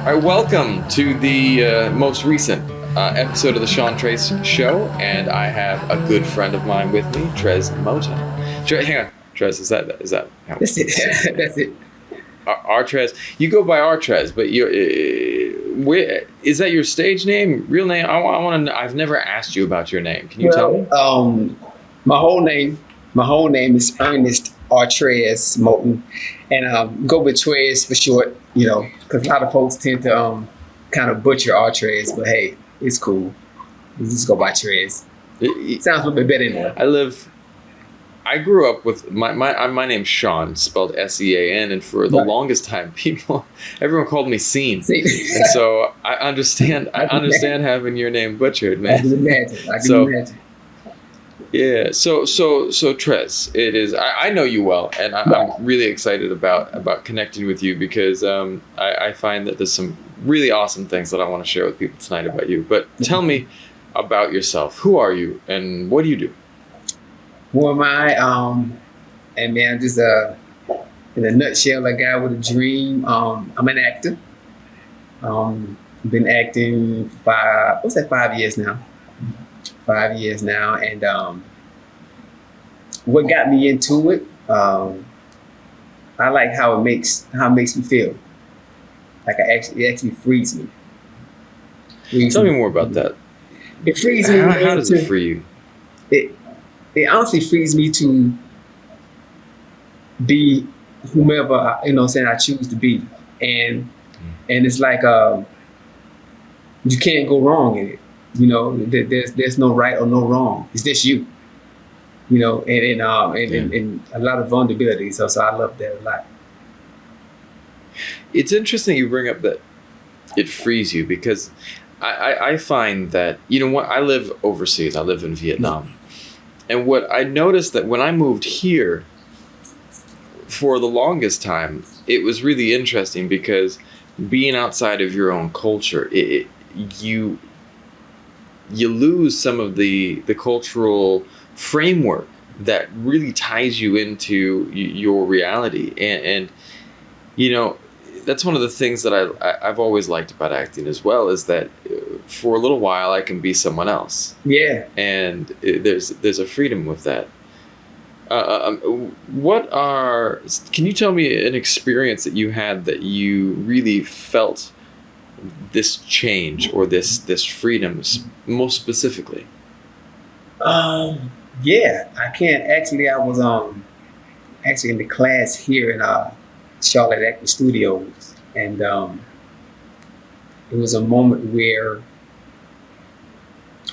All right, welcome to the most recent episode of the Actor Trezz Show, and I have a good friend of mine with me, Trezz Moton. Hang on, Trezz, is that how That's it. That's it. Actor Trezz? You go by Actor Trezz, but you is that your stage name, real name? I want to. I've never asked you about your name. Can you tell me? My whole name is Ernest Actor Trezz Moton, and go with Trezz for short. You know, because a lot of folks tend to kind of butcher Actor Trezz, but hey, it's cool. We just go by Trezz. Sounds a little bit better anyway. I grew up with my name's Sean, spelled Sean, and for the longest time, everyone called me Scene, and so I understand having your name butchered, man. I can imagine. Yeah, so Trezz, it is. I know you well, and I'm really excited about connecting with you because I find that there's some really awesome things that I want to share with people tonight about you. But tell me about yourself. Who are you, and what do you do? Who am I? And man, just in a nutshell, a guy with a dream. I'm an actor. Been acting for 5 years now. 5 years now, and what got me into it? I like how it makes me feel. Like it actually frees me. Tell me more about that. It frees me. How does it free you? It honestly frees me to be whomever I choose to be, and it's like you can't go wrong in it. You know, there's no right or no wrong. It's just you. You know, and a lot of vulnerability. So I love that a lot. It's interesting you bring up that it frees you because I find that, you know what, I live overseas. I live in Vietnam. And what I noticed that when I moved here, for the longest time, it was really interesting because being outside of your own culture, you lose some of the cultural framework that really ties you into your reality. And you know, that's one of the things that I've always liked about acting as well, is that for a little while I can be someone else. Yeah. And there's a freedom with that. Can you tell me an experience that you had that you really felt this change or this freedom most specifically? Yeah, I can. Actually, I was actually in the class here in Charlotte Acting Studios, and it was a moment where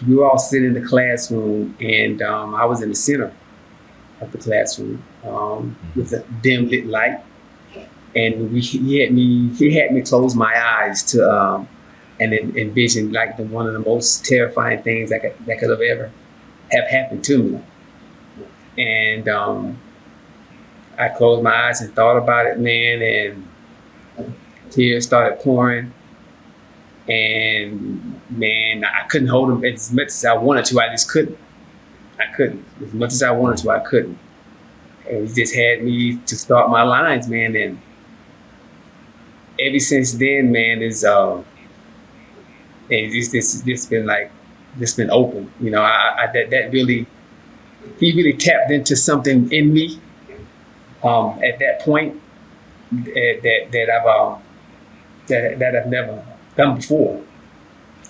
we were all sitting in the classroom, and I was in the center of the classroom with a dim lit light, and he had me close my eyes to and envision like one of the most terrifying things that could have ever have happened to me. And I closed my eyes and thought about it, man, and tears started pouring. And man, I couldn't hold them as much as I wanted to. I just couldn't. As much as I wanted to, I couldn't. And he just had me to start my lines, man. And ever since then, man, it's been open. You know, he really tapped into something in me at that point that I've never done before.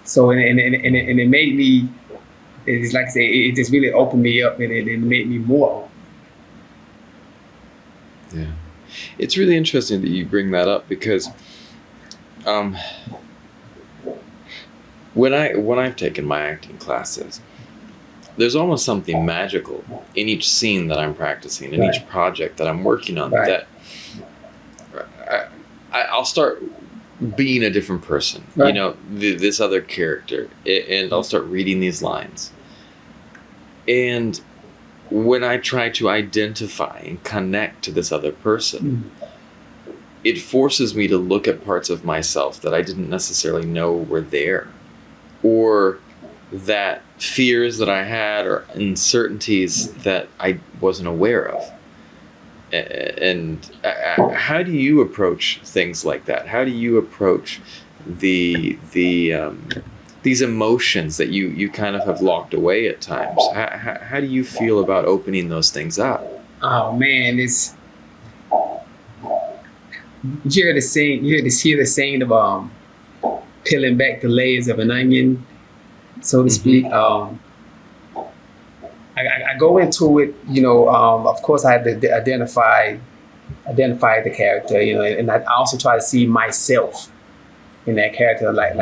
So and it made me. It's like I say, it just really opened me up, and it made me more. Yeah, it's really interesting that you bring that up because when I've taken my acting classes, there's almost something magical in each scene that I'm practicing, in each project that I'm working on, that I'll start being a different person, you know, this other character, and I'll start reading these lines. And when I try to identify and connect to this other person, it forces me to look at parts of myself that I didn't necessarily know were there, or that fears that I had or uncertainties that I wasn't aware of. And how do you approach things like that? How do you approach these emotions that you kind of have locked away at times. How do you feel about opening those things up? Oh man, it's you hear the saying. You hear the saying of peeling back the layers of an onion, so to speak. I go into it, of course I had to identify the character, and I also try to see myself in that character, like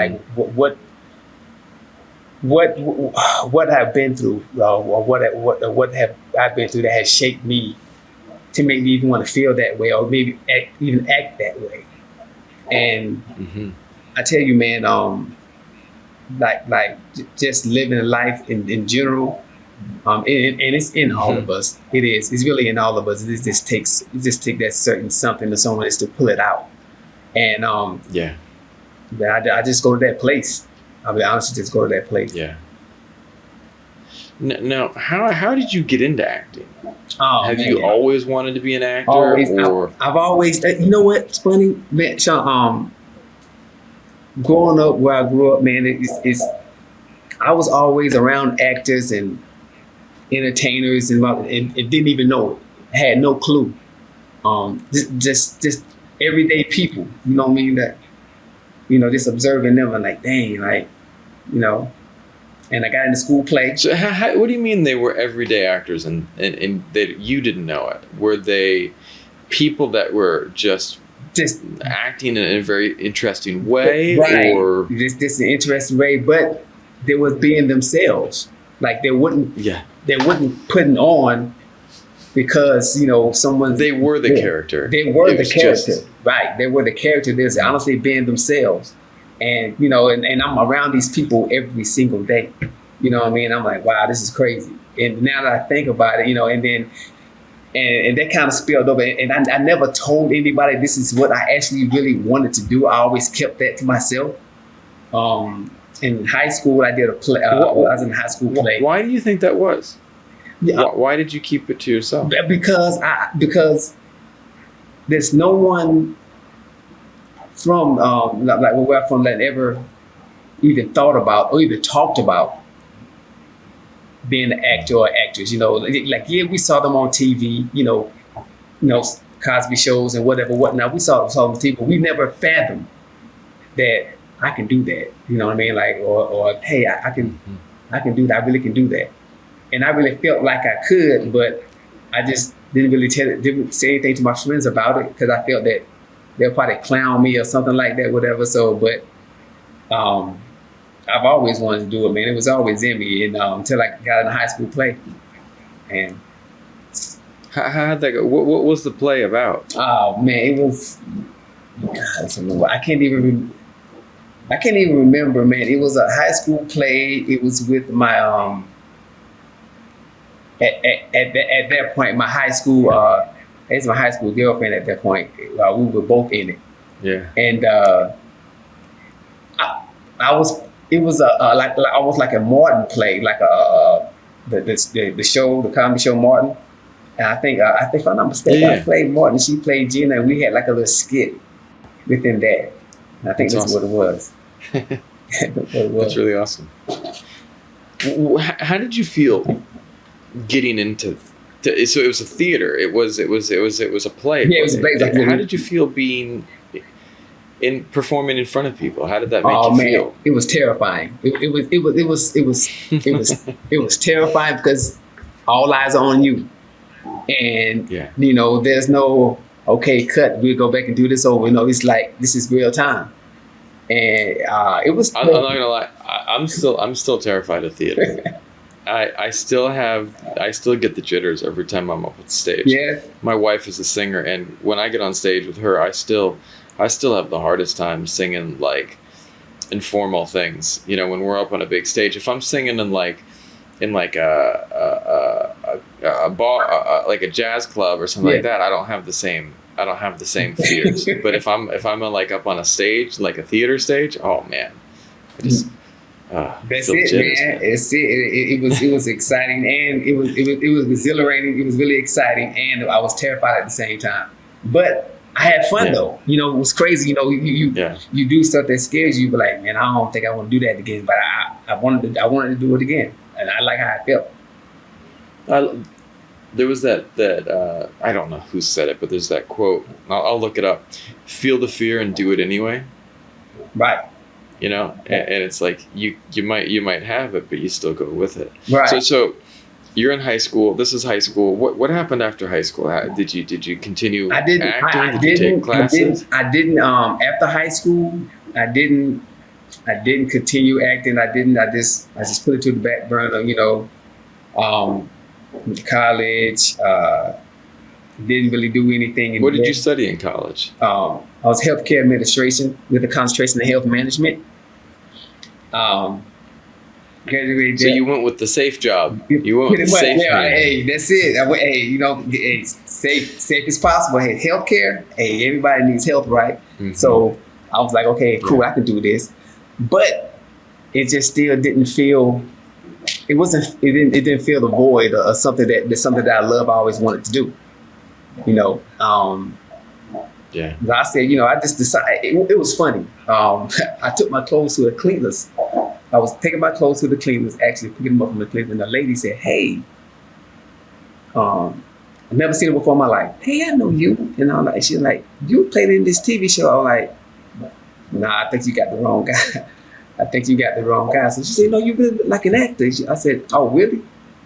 what I've been through, or what have I been through that has shaped me to make me even want to feel that way, or maybe even act that way. And I tell you, man, just living life in general. And it's in all of us. It is. It's really in all of us. It just takes that certain something to someone is to pull it out. And I just go to that place. I'll be honest, just go to that place. Yeah. Now, how did you get into acting? Have you always wanted to be an actor? Always, or I've always. You know what's funny, man, Sean? Growing up where I grew up, man, I was always around actors and entertainers and didn't even know it. Had no clue. Just everyday people, you know what I mean? That, just observing them and like, dang, like, and I got into school play. So what do you mean they were everyday actors and that you didn't know it? Were they people that were just acting in a very interesting way? Right. Or just an interesting way, but they was being themselves. Like they wouldn't putting on because, someone. They were the character. They were the character. Right. They were the character. They're honestly being themselves. And, and I'm around these people every single day. You know what I mean? I'm like, wow, this is crazy. And now that I think about it, and then, and that kind of spilled over. And I never told anybody this is what I actually really wanted to do. I always kept that to myself. In high school, I did a play. I was in a high school play. Why do you think that was? Why did you keep it to yourself? Because there's no one from like where I'm from that ever even thought about or even talked about being an actor or actress. We saw them on TV. Cosby shows and whatnot. We saw them on TV, but we never fathomed that I can do that. You know what I mean? Like, or hey, I can do that. I really can do that. And I really felt like I could, but I just didn't say anything to my friends about it because I felt that they'll probably clown me or something like that, whatever. So, but I've always wanted to do it, man. It was always in me, and until I got in a high school play. And how'd that go? What was the play about? Oh man, it was. I can't even remember, man. It was a high school play. It was with my at that point, my high school. It's my high school girlfriend at that point. We were both in it. Yeah. And I was. It was like almost like a Martin play, like the show, the comedy show Martin. And I think if I'm not mistaken, I played Martin. She played Gina, and we had like a little skit within that. And I think that's awesome. What it was. That's really awesome. How did you feel getting into? So it was a theater. It was a play. Yeah, it was a play. How did you feel being performing in front of people? How did that make you feel? It was terrifying. It was terrifying because all eyes are on you, and there's no cut. We'll go back and do this over. It's like this is real time. And it was. I'm not gonna lie. I'm still terrified of theater. I still get the jitters every time I'm up on stage. Yeah. My wife is a singer, and when I get on stage with her, I still have the hardest time singing like informal things. When we're up on a big stage, if I'm singing in a bar, like a jazz club or something like that, I don't have the same fears. But if I'm like up on a stage, like a theater stage, oh man, I just that's it, jitters, man. It's it. It was exciting, and it was exhilarating. It was really exciting, and I was terrified at the same time. But I had fun Yeah. though. You know, it was crazy. You know, Yeah. you do stuff that scares you, but like, man, I don't think I want to do that again. But I wanted to do it again, and I like how I felt. There was that I don't know who said it, but there's that quote. I'll look it up. Feel the fear and do it anyway. Right. You know, and it's like you might have it, but you still go with it. Right. So you're in high school. This is high school. What happened after high school? Did you continue acting? Did you take classes? I didn't. After high school, I didn't continue acting. I just put it to the back burner. You know, went to college. Didn't really do anything. What did you study in college? I was healthcare administration with a concentration in health management. Graduated. So you went with the safe job. You went with the safe. Yeah, hey, that's it. I went, hey, you know, hey, safe as possible. Hey, healthcare. Hey, everybody needs health, right? Mm-hmm. So I was like, okay, cool, I can do this. But it just still didn't feel. It didn't fill the void or something that I love. I always wanted to do. You know. Yeah. I said, you know, I just decided. It was funny. I took my clothes to a cleaners. I was taking my clothes to the cleaners, actually picking them up from the cleaners, and the lady said, "Hey, I've never seen her before in my life. Hey, I know you." And I'm like, she's like, "You played in this TV show." I'm like, "Nah, I think you got the wrong guy. I think you got the wrong guy." So she said, "No, you've been like an actor." I said, "Oh, really?"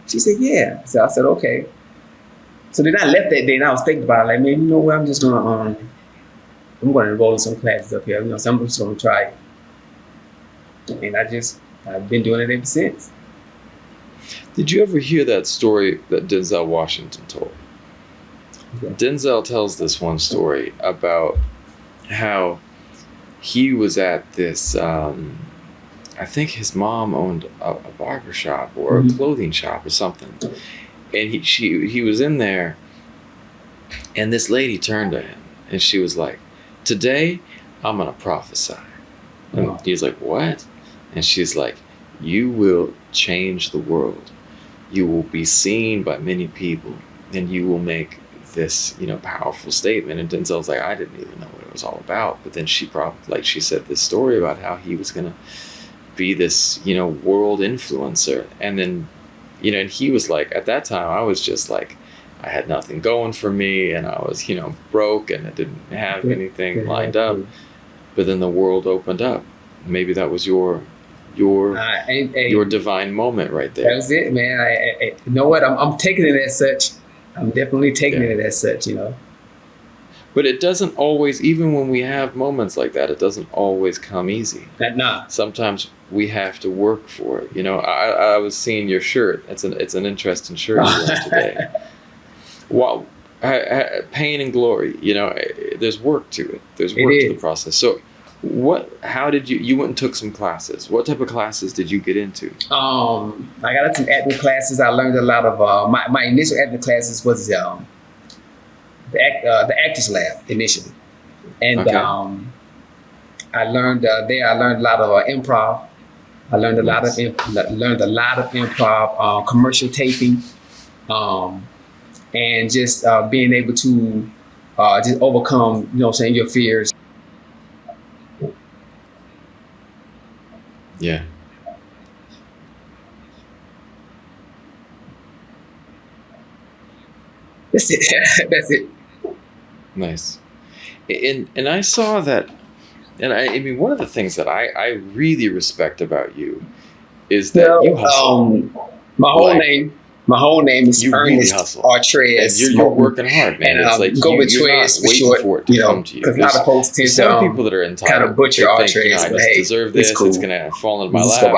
She said, "Yeah." So I said, "Okay." So then I left that day, and I was thinking about it, like, man, you know what? I'm just gonna enroll in some classes up here. You know, so I'm just gonna try it. And I've been doing it ever since. Did you ever hear that story that Denzel Washington told? Okay. Denzel tells this one story about how he was at this, I think his mom owned a barber shop or a clothing shop or something. And he was in there, and this lady turned to him, and she was like, "Today, I'm going to prophesy." And he's like, "What?" And she's like, "You will change the world. You will be seen by many people, and you will make this, you know, powerful statement." And Denzel's like, "I didn't even know what it was all about." But then she said this story about how he was going to be this, you know, world influencer. And then, you know, and he was like, at that time, I was just like, I had nothing going for me, and I was, you know, broke, and I didn't have anything lined up. But then the world opened up. Maybe that was your divine moment right there. That was it, man. You know what? I'm taking it as such. I'm definitely taking it as such, you know. But it doesn't always, even when we have moments like that, it doesn't always come easy. Nah. Sometimes we have to work for it. You know, I was seeing your shirt. It's an interesting shirt you're wearing today. Wow, pain and glory. You know, there's work to it. There's work to the process. So, how did you went and took some classes? What type of classes did you get into? I got into acting classes. I learned a lot of my initial acting classes was the Actors Lab initially, and I learned there. I learned a lot of improv. I learned a lot of improv, commercial taping, and just being able to just overcome, you know, what I'm saying, your fears. Yeah. That's it. That's it. Nice. And I saw that, and I mean, one of the things that I really respect about you is that you hustle. My whole name is Ernest Trezs Moton. And you're working hard, man. And it's like go with Trezz for short, for it to come to you. Because a lot of folks tend to some people that are entitled kind of butcher they think, Trezz, you know, I just deserve this. It's going to fall into my lap.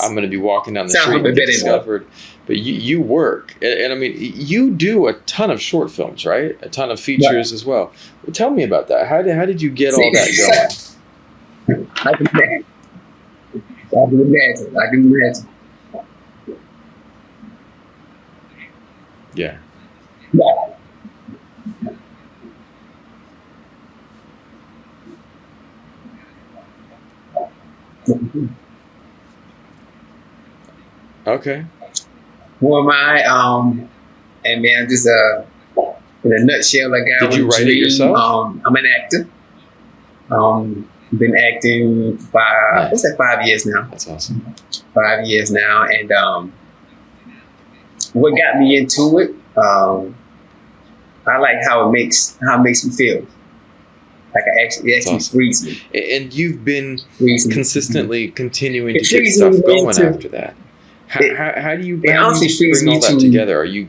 I'm going to be walking down the street and get discovered. But you work, and I mean, you do a ton of short films, right? A ton of features as well. Well, tell me about that. How did you get all that going? I can imagine. Yeah. Okay. Who am I? And man, just in a nutshell, a guy Did with you a write it dream. yourself? I'm an actor. Been acting for Nice. what's that, 5 years now? That's awesome. 5 years now, and what got me into it? I like how it makes me feel. Like it actually awesome. frees me. And you've been Frees me. consistently continuing It to get frees stuff me going to- after that. How do you honestly frees bring all me that to together? Are you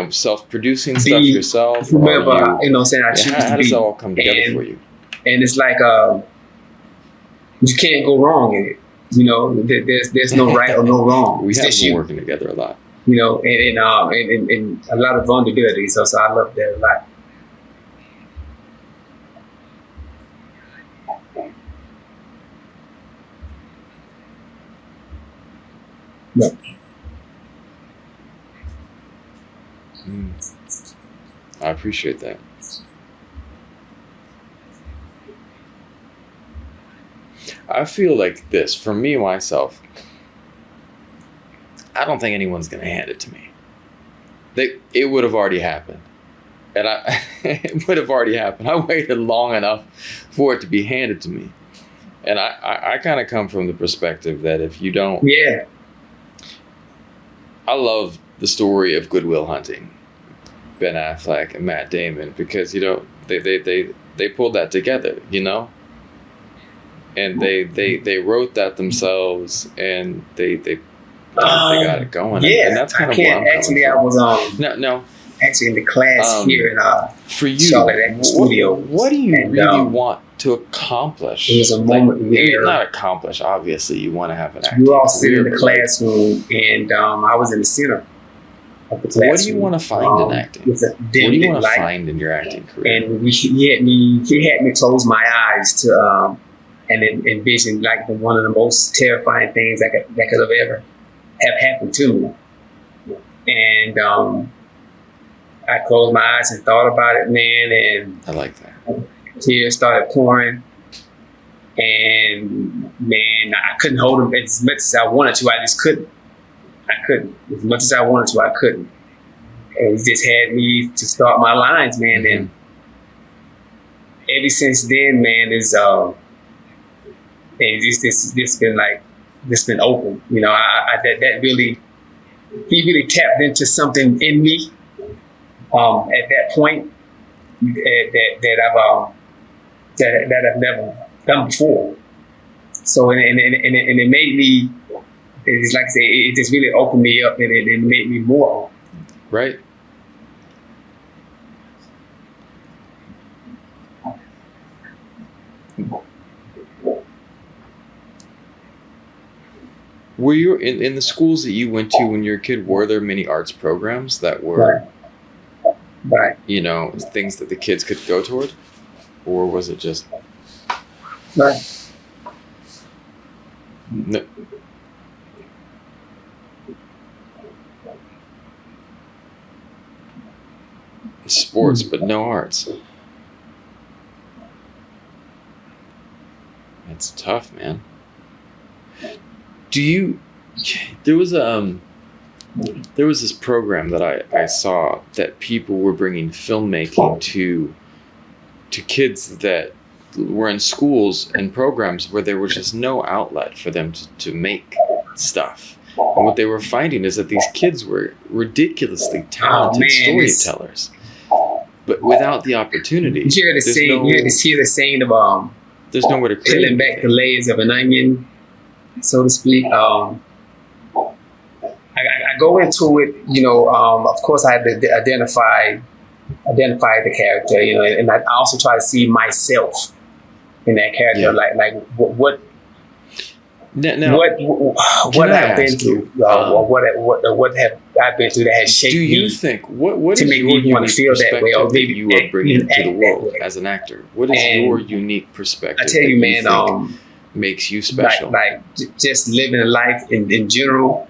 self-producing stuff be yourself? Or whomever are you, you know. Saying I yeah, choose how to does be, that all come together and for you? and it's like you can't go wrong in it. You know, there's no right or no wrong. We It's have just been you. working together a lot. You know, and a lot of vulnerability. So I love that a lot. Yeah. I appreciate that. I feel like this, for me, myself, I don't think anyone's going to hand it to me. It would have already happened. And it would have already happened. I waited long enough for it to be handed to me. And I kind of come from the perspective that if you don't... Yeah. I love the story of Good Will Hunting, Ben Affleck and Matt Damon, because they pulled that together, and they wrote that themselves, and they got it going. Yeah, and that's kind of where I'm actually. coming I was from. No, actually in the class here in for you, Charlotte Actor Studio. What do you really want to accomplish? It was a moment where not accomplish. Obviously, you want to have an acting we were all sitting in career, the but classroom, and I was in the center of the classroom. What do you want to find in acting? With a What do you dim want to light. find in your acting career? And he had me close my eyes to and envision like one of the most terrifying things that could have ever have happened to me. And I closed my eyes and thought about it, man, and I like that. tears started pouring. And man, I couldn't hold them as much as I wanted to. I just couldn't. I couldn't. As much as I wanted to, I couldn't. And he just had me to start my lines, man. Mm-hmm. And ever since then, man, it's been like, this been open. That really, he really tapped into something in me at that point that I've never done before. So and it made me. It's like I say, it just really opened me up, and it made me more. Right. Were you in the schools that you went to when you were a kid? Were there many arts programs that were, right? Things that the kids could go toward, or was it just right? No. Sports, but no arts. It's tough, man. There was this program that I saw that people were bringing filmmaking to kids that were in schools and programs where there was just no outlet for them to make stuff. And what they were finding is that these kids were ridiculously talented storytellers, but without the opportunity. You hear the saying of there's nowhere to create peeling back the layers of an onion, so to speak. I go into it, of course I had to identify the character, and I also try to see myself in that character, Yeah. like what Now, what I've been through, or what have I been through that has shaped me. Do you think what to is make your me wanna unique feel that way, perspective or that maybe you are bringing to the act that world way? as an actor? What is And your unique perspective? I tell you, man, think makes you special? Just living a life in general,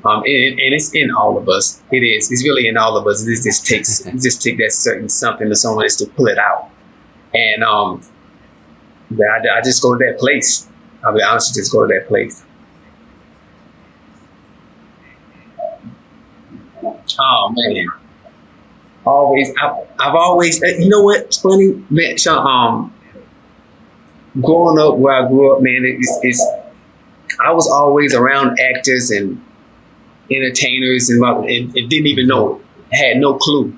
and it's in all of us. It is. It's really in all of us. It just takes that certain something to someone is to pull it out, and I just go to that place. I'll be honest, just go to that place. Oh man, I've always, you know what's funny, man, Sean, growing up where I grew up, man, it's I was always around actors and entertainers and didn't even know, had no clue.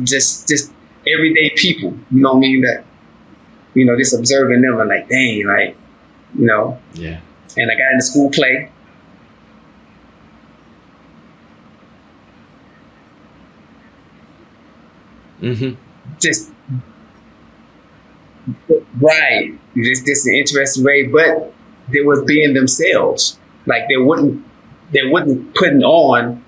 Just everyday people, you know what I mean? That, just observing them and like, dang, like, Yeah. And I got into school play. Mm-hmm. Just right, just an interesting way, but they were being themselves. Like they wouldn't putting on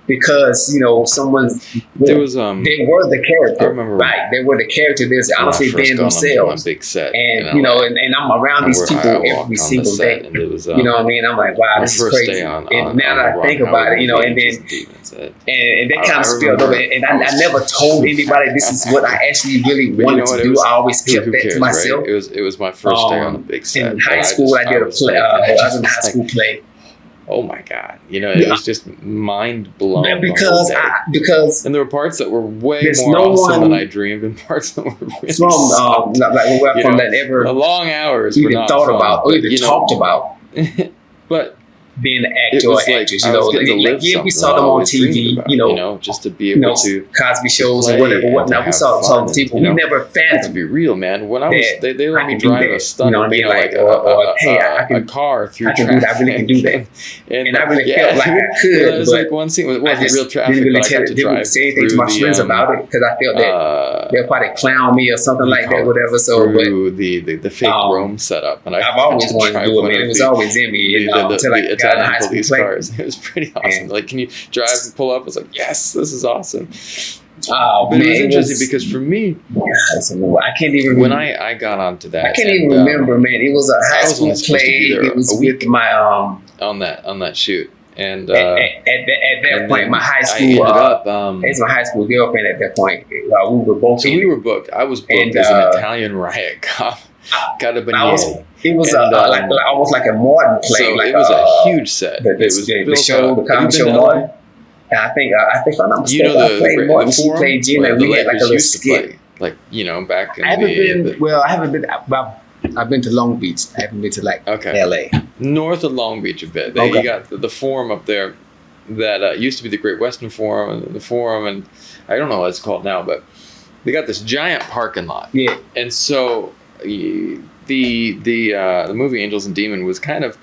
because someone's There was they were the character. I remember, right? They were the character. There's when I honestly first being got on themselves. my big set, And in LA. and I'm around And these where people I walked every on the single set, day. and it was You know what I mean? I'm like, wow, my this is first crazy. day on And now on that the I think Ron about Howard it, movie, and Angels then and Demons. and that kind I of spilled over. remember And I I was never told so anybody this is what I actually really But you wanted know what? to It do. was I always kept who that cares, to myself. right? It was my first day on a big set. In high but school, I did a was play. like, I was in just high school play. oh my god, it was just mind blown. Because and there were parts that were way there's more no awesome than one I dreamed, and parts that were really from sucked. from that ever The long hours were even not thought fun, about or but, even talked about but being an it actor or was like actress. I was getting to live we something saw that I them on always dreamed TV. about, just to be able to Cosby shows play or whatever, and whatnot. to We have saw fun people. and, We never to fathomed be real, man. When I was, that they let I me can do drive that. a stunt, You know what I mean? like Hey, I a can car through I can traffic. do that. I really can do that. And I really yeah, felt like I could. there was but like one scene. It I wasn't just real traffic, didn't really but I got to didn't drive say anything to my through friends the about it because I felt that they'll probably clown me or something like that, whatever. So, through the fake Rome setup, and I've always wanted to do it, man. It was always in me, until I got in Italian high school police play. cars. It was pretty awesome. Like, can you drive and pull up? I was like, yes, this is awesome. Oh, But man, it was interesting because for me, I can't even. when I got onto that, I can't even remember, man. It was a high I was school only supposed to be play. there It was a week. with my on that shoot, and at that and point, then my high I school. ended up. It's my high school girlfriend at that point. We were both. So we were booked. I was booked And, as an Italian riot cop. It was like almost like a Martin play. So like it was a huge set. The It was the built show, up. the Have you comedy been show to LA? Martin. And I think if I'm not mistaken, I played Martin. She Forum, played Gina. where We the had like a Lakers little used to skit. play. Like, back in I haven't the been. Well, I haven't been. I've been to Long Beach. I haven't been to Okay. LA. north of Long Beach a bit. Okay. You got the Forum up there that used to be the Great Western Forum, and the Forum, and I don't know what it's called now, but they got this giant parking lot. Yeah. And so the movie Angels and Demon was kind of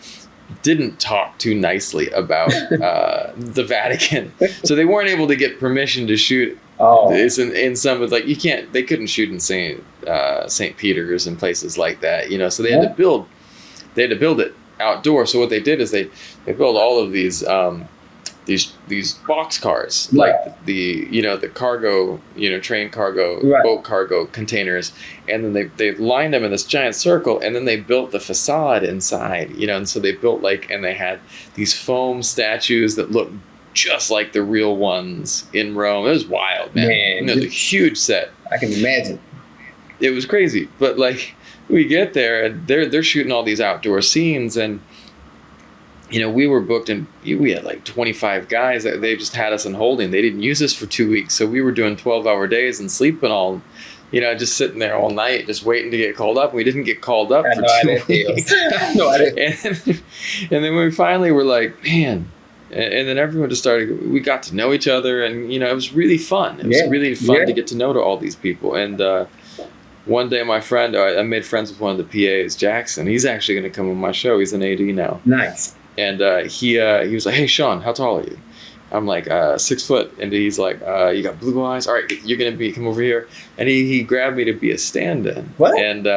didn't talk too nicely about the Vatican, so they weren't able to get permission to shoot. It's in some of they couldn't shoot in St. Peter's and places like that, so they had to build it outdoors. So what they did is they built all of these box cars, Right. like the cargo, train cargo, Right. boat cargo containers, and then they lined them in this giant circle, and then they built the facade inside, and so they built and they had these foam statues that looked just like the real ones in Rome. It was wild, man. It was a huge set. I can imagine. It was crazy, but we get there and they're shooting all these outdoor scenes, and we were booked and we had 25 guys. They just had us in holding. They didn't use us for 2 weeks, so we were doing 12-hour days and sleeping all, just sitting there all night, just waiting to get called up. And we didn't get called up for 2 weeks. No, I didn't. And then we finally were like, man. And then everyone just started. We got to know each other, and it was really fun. It was really fun to get to know all these people. And one day, my friend, I made friends with one of the PAs, Jackson. He's actually going to come on my show. He's an AD now. Nice. And he was like, "Hey, Sean, how tall are you?" I'm like, 6 foot. And he's like, "You got blue eyes. All right, you're going to come over here." And he grabbed me to be a stand-in. What? And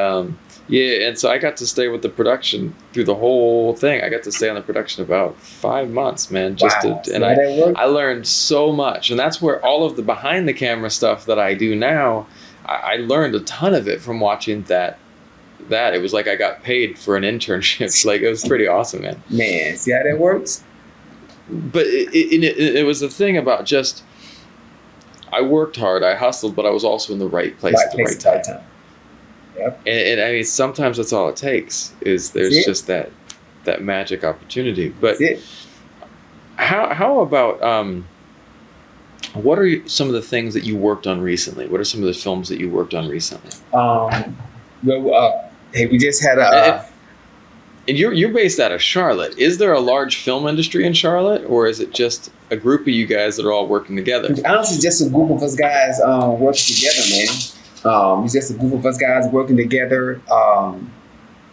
and so I got to stay with the production through the whole thing. I got to stay on the production about 5 months, man. I learned so much. And that's where all of the behind the camera stuff that I do now, I learned a ton of it from watching that. It was like I got paid for an internship. It was pretty awesome, man. Man, see how that works? But it was the thing about just, I worked hard, I hustled, but I was also in the right place at the right time. Yep. And I mean, sometimes that's all it takes. There's just that magic opportunity. But how about What are some of the things that you worked on recently? What are some of the films that you worked on recently? Hey, we just had and you're based out of Charlotte. Is there a large film industry in Charlotte, or is it just a group of you guys that are all working together? Honestly, just a group of us guys working together, man. It's just a group of us guys working together.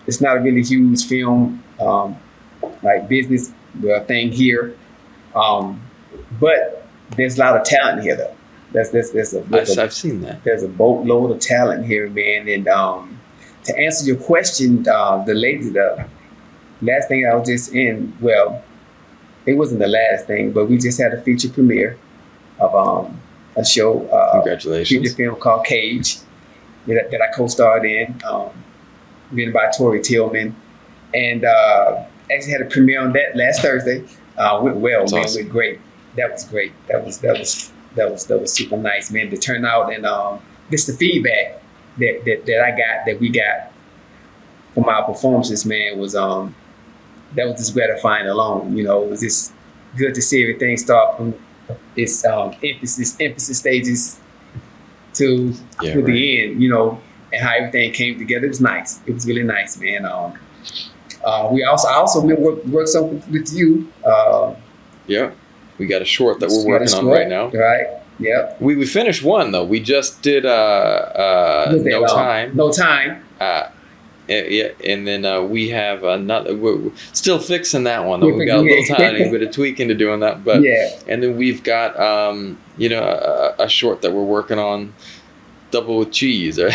It's not a really huge film like business thing here, but there's a lot of talent here, though. I've seen that. There's a boatload of talent here, man. And to answer your question, the last thing I was just in, well, it wasn't the last thing, but we just had a feature premiere of a show. Congratulations. Feature film called Cage that I co-starred in, written by Tori Tillman. And actually had a premiere on that last Thursday. Went well, That's man. awesome. Went great. That was great. That was super nice, man. The turnout and just the feedback that we got from our performances, man, was that was just gratifying alone. You know, it was just good to see everything start from its emphasis stages to the end. You know, and how everything came together. It was nice. It was really nice, man. I also worked something with you. Yeah, we got a short that we're working on right now. Right. Yep. We finished one though. We just did No Time. No Time. Yeah, and then we have another. We're still fixing that one though. We've got a little tiny bit of tweaking to do on that, but and then we've got a short that we're working on, Double with Cheese. Right?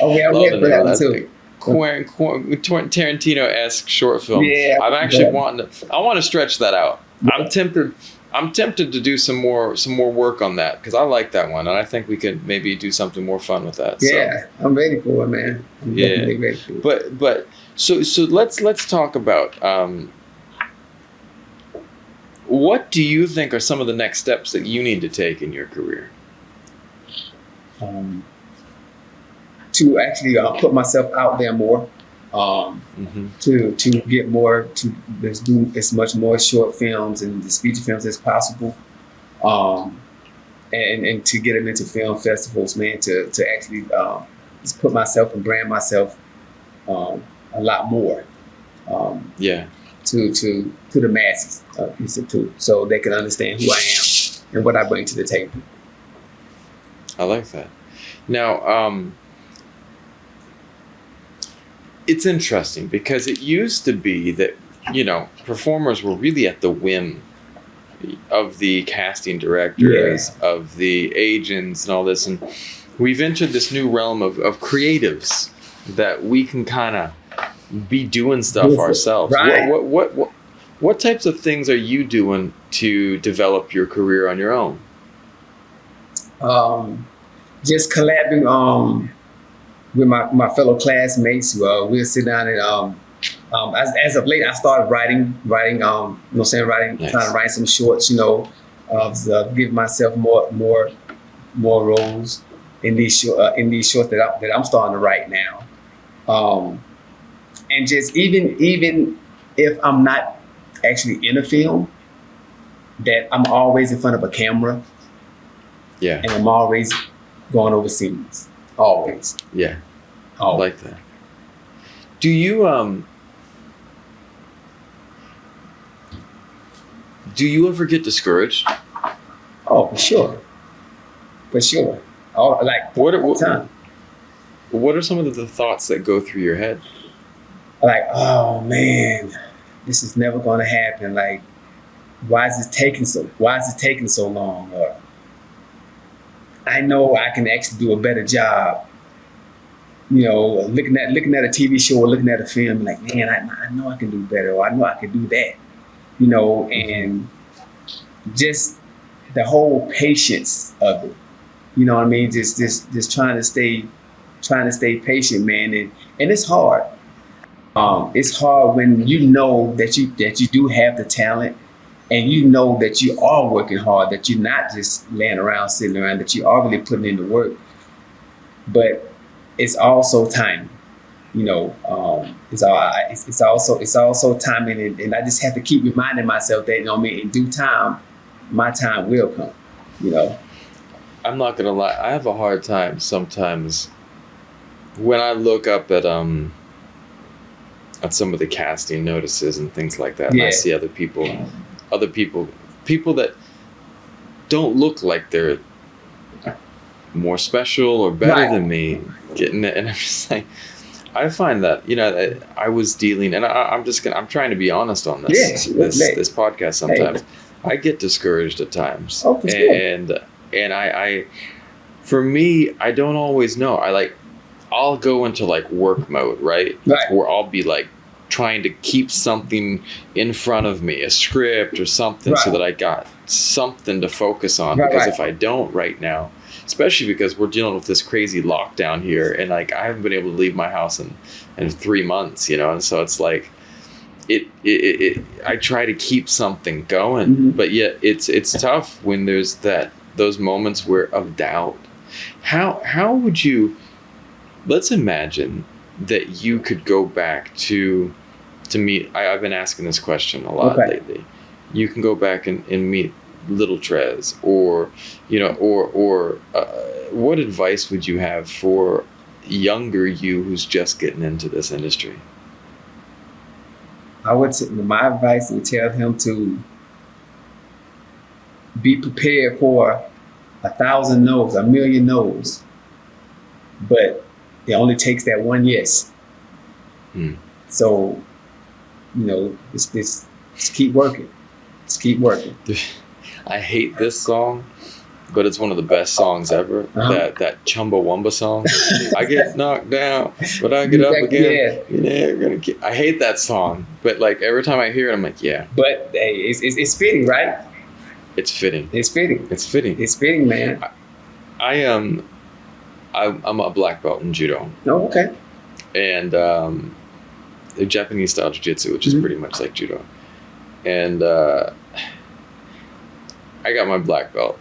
Oh yeah, we have that one too. Tarantino-esque short film. Yeah, I'm actually I want to stretch that out. I'm tempted to do some more work on that because I like that one and I think we could maybe do something more fun with that. Yeah, so, I'm ready for it, man. I'm definitely ready for it. But so let's talk about what do you think are some of the next steps that you need to take in your career? To actually put myself out there more, to get more, to do as much more short films and just feature films as possible, and to get them into film festivals, man. To actually just put myself and brand myself a lot more, to the masses, so they can understand who I am and what I bring to the table. I like that. Now, it's interesting because it used to be that, performers were really at the whim of the casting directors, of the agents and all this. And we've entered this new realm of creatives that we can kind of be doing stuff ourselves. Right. What types of things are you doing to develop your career on your own? Just collabing with my fellow classmates. We'll sit down and as of late I started writing, nice. Trying to write some shorts, give myself more roles in these shorts that I'm starting to write now. And just even if I'm not actually in a film, that I'm always in front of a camera. Yeah. And I'm always going overseas. Always. Yeah. Always. I like that. Do you ever get discouraged? Oh, for sure. For sure. All the time. What are some of the thoughts that go through your head? Like, oh man, this is never gonna happen. Like, why is it taking so long? Or I know I can actually do a better job. Looking at a TV show or looking at a film, like, man, I know I can do better, or I know I can do that. And just the whole patience of it. You know what I mean? Just trying to stay patient, man. And it's hard. It's hard when you know that you do have the talent. And you know that you are working hard, that you're not just laying around, sitting around, that you are really putting in the work. But it's also timing, it's also timing, and I just have to keep reminding myself that, in due time, my time will come, you know. I'm not gonna lie. I have a hard time sometimes when I look up at some of the casting notices and things like that, and I see other people that don't look like they're more special or better than me getting it, and I'm just like, I find that, you know, I was dealing, and I'm trying to be honest on this this podcast sometimes. I get discouraged at times, and I for me, I don't always know. I'll go into like work mode, right? Where I'll be like trying to keep something in front of me, a script or something, so that I got something to focus on. Because if I don't right now, especially because we're dealing with this crazy lockdown here, and like I haven't been able to leave my house in 3 months, you know, and so it's like I try to keep something going, but yet it's tough when there's those moments of doubt. How would you? Let's imagine that you could go back to meet. I've been asking this question a lot lately. You can go back and meet little Trezz, or you know, or what advice would you have for younger you who's just getting into this industry? I would say my advice would tell him to be prepared for 1,000 no's, 1,000,000 no's, but it only takes that one yes. So, you know, just keep working. Just keep working. I hate this song, but it's one of the best songs ever. That Chumbawamba song. I get knocked down, but I get up again. Yeah. I hate that song, but like every time I hear it, I'm like, yeah. But hey, it's fitting, right? It's fitting. It's fitting. It's fitting. It's fitting, man. I'm a black belt in judo. Oh, okay. And the Japanese style jiu-jitsu, which is pretty much like judo. And I got my black belt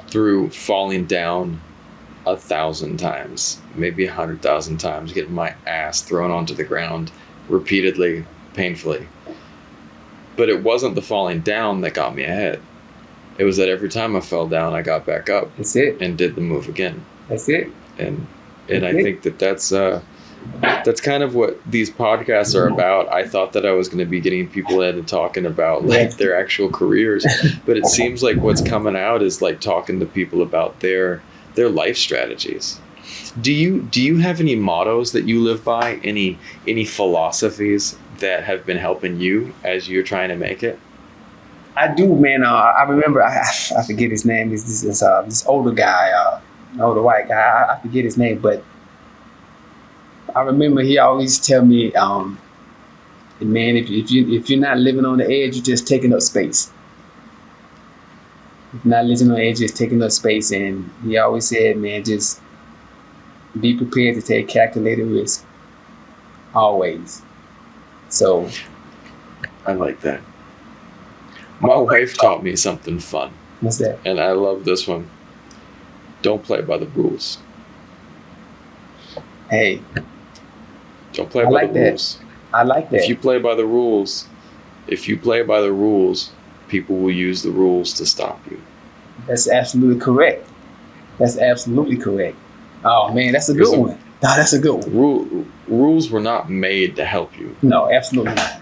through falling down 1,000 times, maybe 100,000 times, getting my ass thrown onto the ground repeatedly, painfully. But it wasn't the falling down that got me ahead. It was that every time I fell down, I got back up. That's it. And did the move again. That's it. And I think that's kind of what these podcasts are about. I thought that I was going to be getting people in and talking about like their actual careers, but it seems like what's coming out is like talking to people about their life strategies. Do you have any mottos that you live by? Any philosophies that have been helping you as you're trying to make it? I do, man. I remember. I forget his name. This older guy, older white guy. I forget his name, but I remember he always tell me, man, if you're not living on the edge, you're just taking up space. If you're not living on the edge, just taking up space. And he always said, man, just be prepared to take calculated risk. Always. So I like that. My wife taught me something fun. What's that? And I love this one. Don't play by the rules. Hey. Don't play by the rules. I like that. If you play by the rules, people will use the rules to stop you. That's absolutely correct. That's absolutely correct. Oh man, that's a good one. No, that's a good one. Rules were not made to help you. No, absolutely not.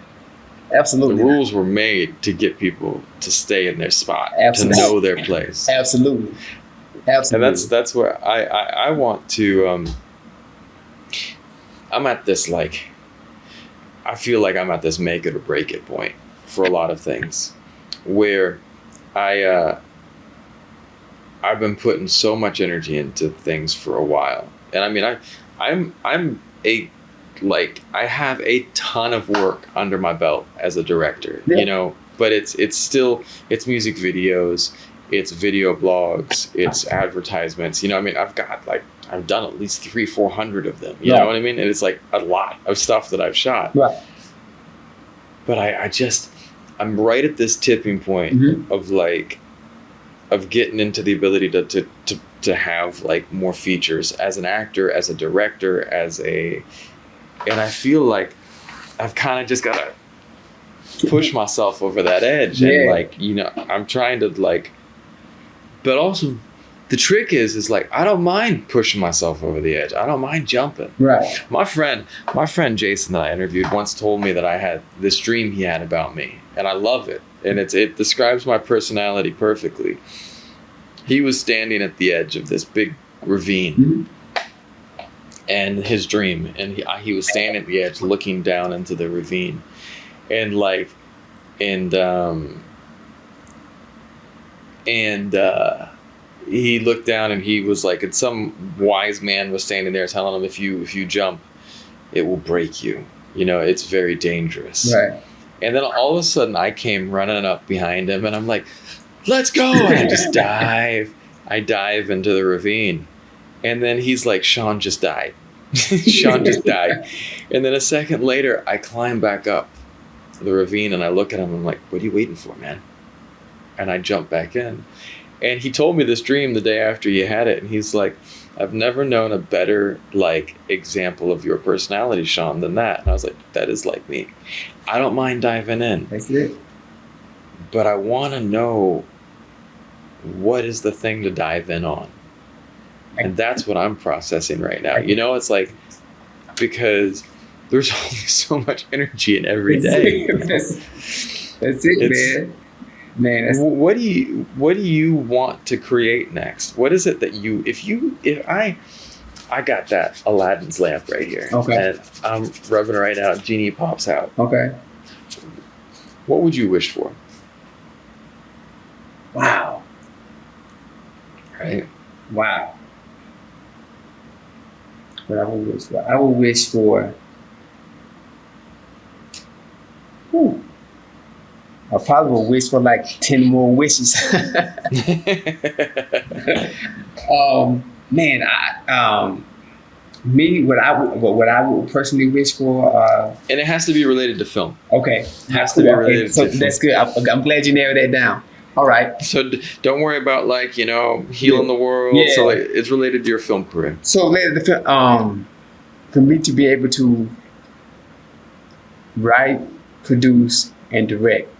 Absolutely. The rules were made to get people to stay in their spot, to know their place. Absolutely. Absolutely. And that's where I want to. I'm at this I feel like I'm at this make it or break it point for a lot of things, where I've been putting so much energy into things for a while, and I mean I have a ton of work under my belt as a director, you know, but it's music videos, it's video blogs, it's advertisements, you know, I mean, I've done at least 300-400 of them, you know what I mean? And it's like a lot of stuff that I've shot. Right. But I'm right at this tipping point of getting into the ability to have like more features as an actor, as a director, and I feel like I've kind of just got to push myself over that edge. And like, you know, I'm trying to like, but also the trick is like, I don't mind pushing myself over the edge. I don't mind jumping. Right. My friend Jason that I interviewed once told me that I had this dream he had about me, and I love it. And it describes my personality perfectly. He was standing at the edge of this big ravine, and his dream, and he was standing at the edge looking down into the ravine, and like, he looked down and he was like, and some wise man was standing there telling him, if you jump, it will break you. You know, it's very dangerous. Right. And then all of a sudden I came running up behind him and I'm like, let's go. And I just dive. I dive into the ravine. And then he's like, Sean just died. Sean just died. And then a second later, I climb back up the ravine and I look at him and I'm like, what are you waiting for, man? And I jump back in. And he told me this dream the day after he had it. And he's like, I've never known a better like example of your personality, Sean, than that. And I was like, that is like me. I don't mind diving in. That's it. But I want to know what is the thing to dive in on. And that's what I'm processing right now. You know, it's like, because there's only so much energy in every day. That's it, man. Man, what do you want to create next? What is it that if I got that Aladdin's lamp right here. Okay. And I'm rubbing it right now. Genie pops out. Okay. What would you wish for? Wow. Right. Wow. What I would wish for? I would wish for. I probably would wish for like 10 more wishes. Man, what I would personally wish for. And it has to be related to film. Okay, It has to be related. So to film. that's good. I'm glad you narrowed that down. All right. So don't worry about like, you know, healing the world. Yeah. So like, it's related to your film career. So later, the film, for me to be able to write, produce, and direct,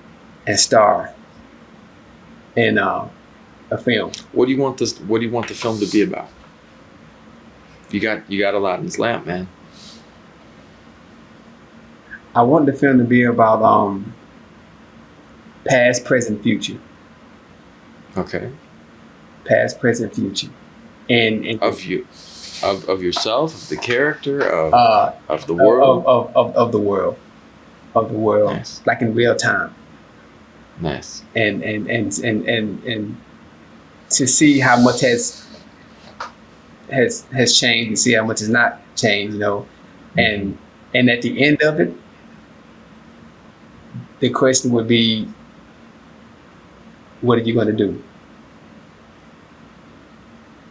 and star in a film. What do you want the film to be about? You got Aladdin's lamp, man. I want the film to be about past, present, future. Okay. Past, present, future, and Of you, of yourself, of the character, of the world, of the world, Nice. like in real time. Nice. And to see how much has changed, and see how much has not changed, you know, and at the end of it, the question would be, what are you going to do?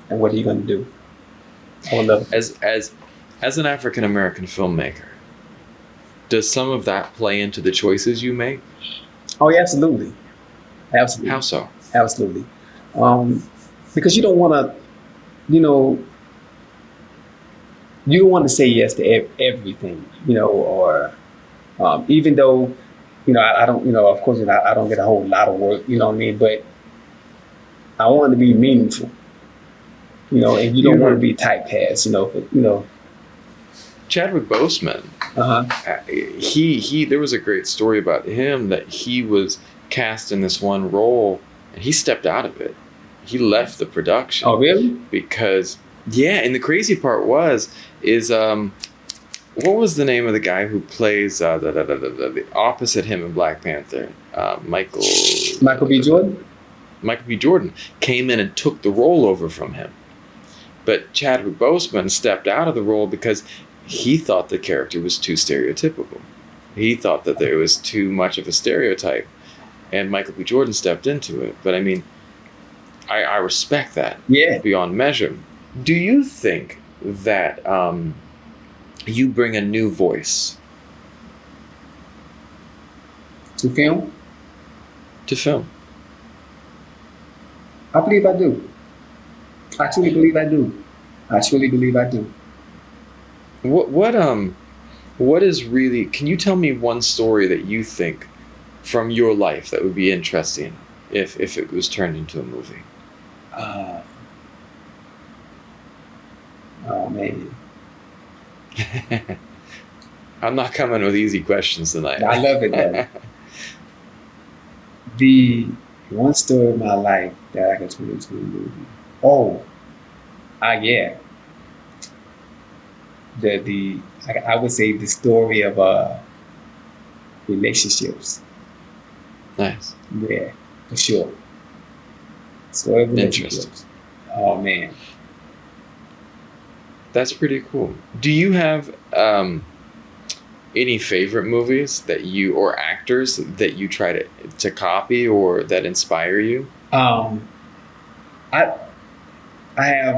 And what are you going to do? I would love it. As an African American filmmaker, does some of that play into the choices you make? Oh, yeah, absolutely. Absolutely. How so? Absolutely. Because you don't want to, you know, you don't want to say yes to everything, you know, or even though, you know, I don't, you know, of course, I don't get a whole lot of work, you know what I mean? But I want it to be meaningful, you know, and you don't want to be typecast, you know. Chadwick Boseman, there was a great story about him that he was cast in this one role and he stepped out of it. He left the production. Oh, really? Because, yeah, and the crazy part is what was the name of the guy who plays the opposite him in Black Panther? Michael B. Jordan? Michael B. Jordan came in and took the role over from him. But Chadwick Boseman stepped out of the role because he thought the character was too stereotypical. He thought that there was too much of a stereotype. And Michael B. Jordan stepped into it. But I mean, I respect that beyond measure. Do you think that you bring a new voice to film? To film. I believe I do. I truly believe I do. I truly believe I do. What is really? Can you tell me one story that you think from your life that would be interesting if it was turned into a movie? Oh man, I'm not coming with easy questions tonight. I love it though. The one story of my life that I could turn into a movie. Oh, yeah. I would say the story of relationships. Nice. Yeah, for sure. Story of Interesting. relationships. Oh man. That's pretty cool. Do you have any favorite movies that you or actors that you try to copy or that inspire you? I have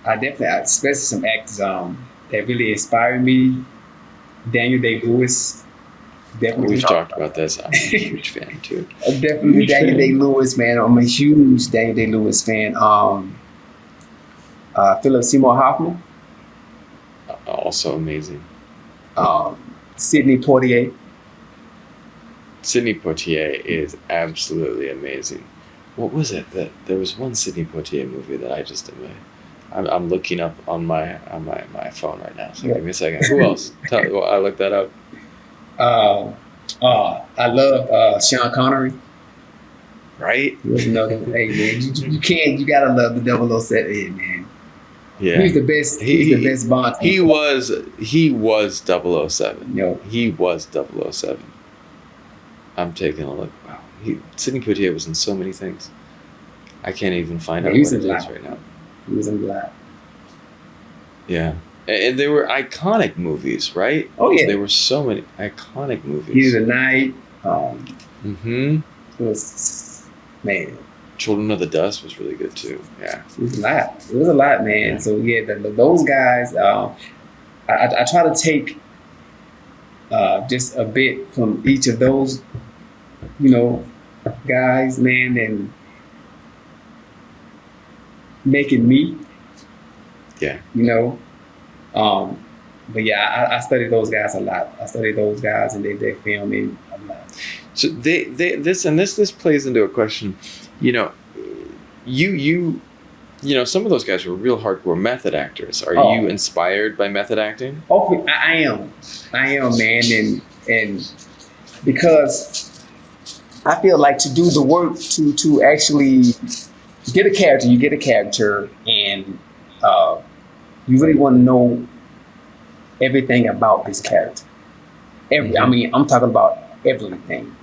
I definitely, especially some actors that really inspire me. Daniel Day-Lewis, definitely. We've talked about this. I'm a huge fan too. Definitely Huge Daniel fan. Day-Lewis, man. I'm a huge Daniel Day-Lewis fan. Philip Seymour Hoffman, Also amazing. Sidney Poitier. Sidney Poitier is absolutely amazing. What was it that there was one Sidney Poitier movie that I just I'm looking up on my phone right now. So Yeah. give me a second. Who else? I looked that up. I love Sean Connery. Right? He was another. Hey man, you gotta love the 007, man. Yeah. He's the best. He's the best Bond. He was 007. Yo. He was 007. I'm taking a look. Wow. Sidney Poitier was in so many things. I can't even find out He what was it in is a lot. right now. He was in black. Yeah. And they were iconic movies, right? Oh yeah. There were so many iconic movies. He's a Night. Mm-hmm. It was, man. Children of the Dust was really good too. Yeah. It was a lot. It was a lot, man. Yeah. So yeah, those guys. I try to take just a bit from each of those, guys, man, and make it me. Yeah. But yeah, I study those guys a lot. I study those guys and they film me a lot. So this plays into a question. Some of those guys were real hardcore method actors. Are you inspired by method acting? Oh, I am, man, and because I feel like to do the work to actually get a character, you get a character, and you really want to know everything about this character. I mean, I'm talking about everything: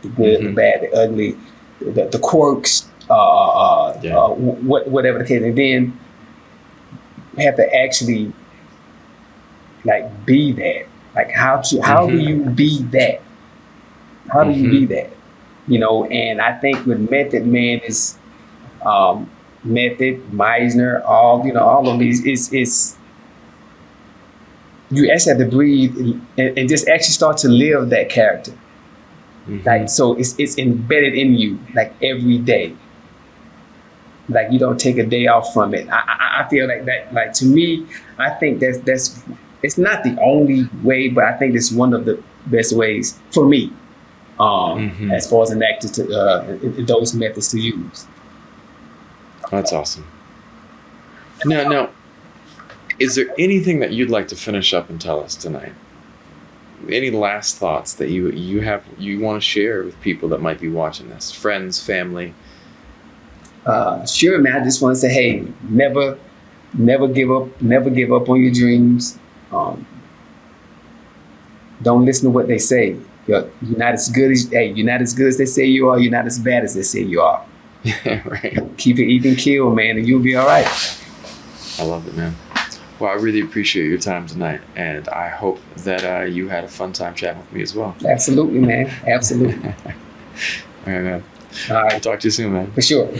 the good, the bad, the ugly, the quirks, whatever the case. And then you have to actually like be that. Like how do you be that? How do you be that? And I think with method, man, is Method, Meisner, all of these is you actually have to breathe and just actually start to live that character. Like, so it's embedded in you, like every day. Like you don't take a day off from it. I feel like that. Like to me, I think that's it's not the only way, but I think it's one of the best ways for me, as far as an actor to those methods to use. That's awesome. Now, is there anything that you'd like to finish up and tell us tonight? Any last thoughts that you want to share with people that might be watching this? Friends, family? Sure, man. I just want to say, hey, never give up on your dreams. Don't listen to what they say. You're not as good as they say you are. You're not as bad as they say you are. Yeah, right. Keep it even kill, man, and you'll be all right. I love it, man. Well, I really appreciate your time tonight, and I hope that you had a fun time chatting with me as well. Absolutely, man. Absolutely. All right, man. All right. I'll talk to you soon, man. For sure.